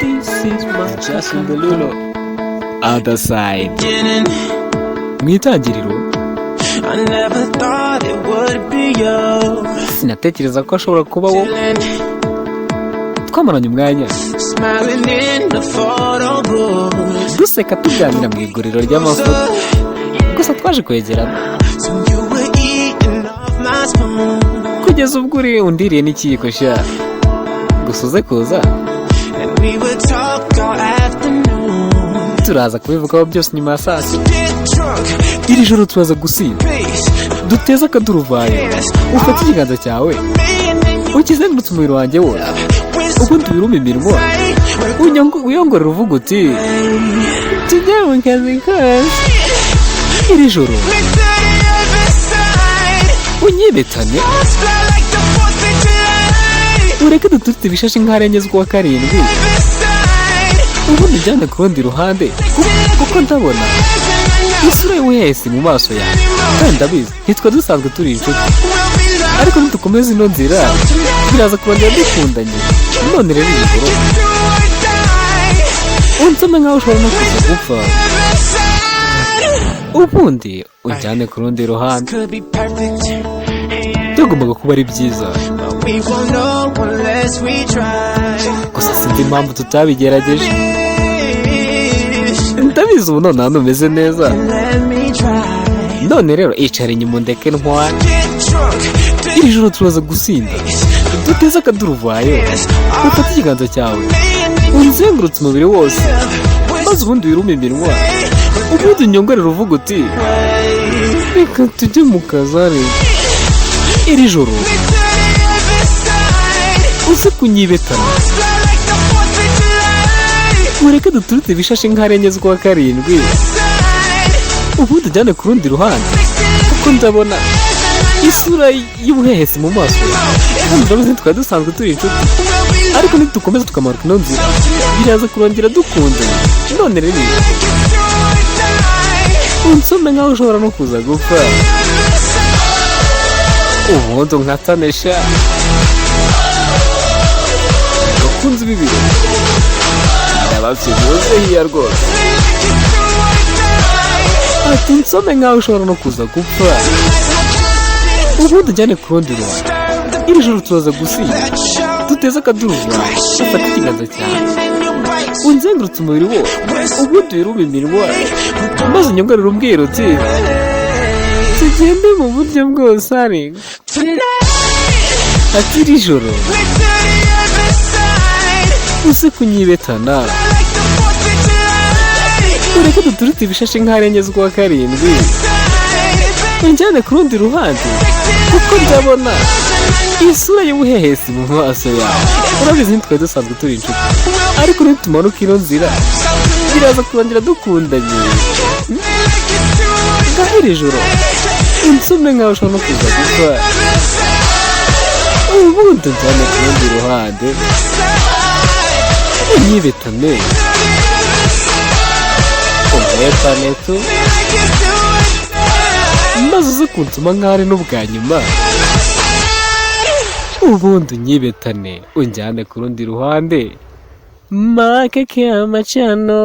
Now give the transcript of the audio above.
This is my Justin Derulo. Other side. Mu itangiriro sinatekereza ko ashobora kuba wowe. Twamaranye umwanya duseka tuganira mu iguriro ry'amafoto, gusa twaje kwegerana kugeza ubwo undiriye n'ikiyiko sha gusa uze kuza turaza kubivugaho byose nyuma ya saa sita. Iri joro turaza gusinda duteze akaduruvayo, ufate ikiganza cyawe ukizengurutse umubiri wanjye wose, ubundi ubiruma imirimo uyongorera uvuga uti tujye mu kazi kose. Iri joro unyibetane, ureke duturite ibishashi nk'arenye z'uwa karindwi, ubundi njyane ku rundi ruhande kuko ndabona isura y'ubuhesi mu maso yawe, kandi ndabizi ntitwa dusanzwe turi inshuti, ariko nitukomeza ino nzira biraza kubongera dukundanye. None rero iri joro unsome nkaho ushobora no kuza gupfa, ubundi unjyane ku rundi ruhande. Byagombaga kuba ari byiza, gusa sinzi impamvu tutabigerageje. Ndabizi ubu none hano umeze neza, none rero icara inyuma ndeke ntware. Iri joro turaza gusinda duteze akaduruvayo, ufate ikiganza cyawe unzengurutse umubiri wose, maze ubundi wirume iminwa, ubundi unyongorera uvuga uti reka tujye mu kazare. Iri joro uze kunyibetana, ureke duturite ibishashi nk'arenye z'uwa karindwi, ubundi njyane ku rundi ruhande kuko ndabona isura y'ubuhehesi mu maso yawe, kandi ndabizi twari dusanzwe turi inshuti, ariko nitukomeza tukamanuka ino nzira biraza kurongera dukundanye. None rero unsome nkaho ushobora no kuza gupfa, ubundi nkatanesha bakunze bibiri ndababyibuze hiya rwose. Ati nsome nkaho ushobora no kuza gupfa, ubundi njyane ku rundi ruhande. Iri joro turaza gusinda duteze akaduruvayo, ufate ikiganza cyawe unzengurutse umubiri wose, ubundi wirume iminwa, maze unyongorera umbwira uti tugende mu buryo bwose ariko. Ati iri joro uze kunyibetana, ureke duturite ibishashi nk'arenye z'uwa karindwi, unjyane ku rundi ruhande kuko ndabona isura y'ubuhehesi mu maso yawe, urabizi ntitwari dusanzwe turi inshuti, ariko nitumanuka ino nzira biraza kurongera dukundanye. Ngaho iri joro unsome nkaho ushobora no kuza gupfa, ubundi unjyane ku rundi ruhande unyibetane, umwetane tu, maze uze kunsoma nkaho ari n'ubwa nyuma, ubundi unyibetane unjyane ku rundi ruhande. Makeke amacano.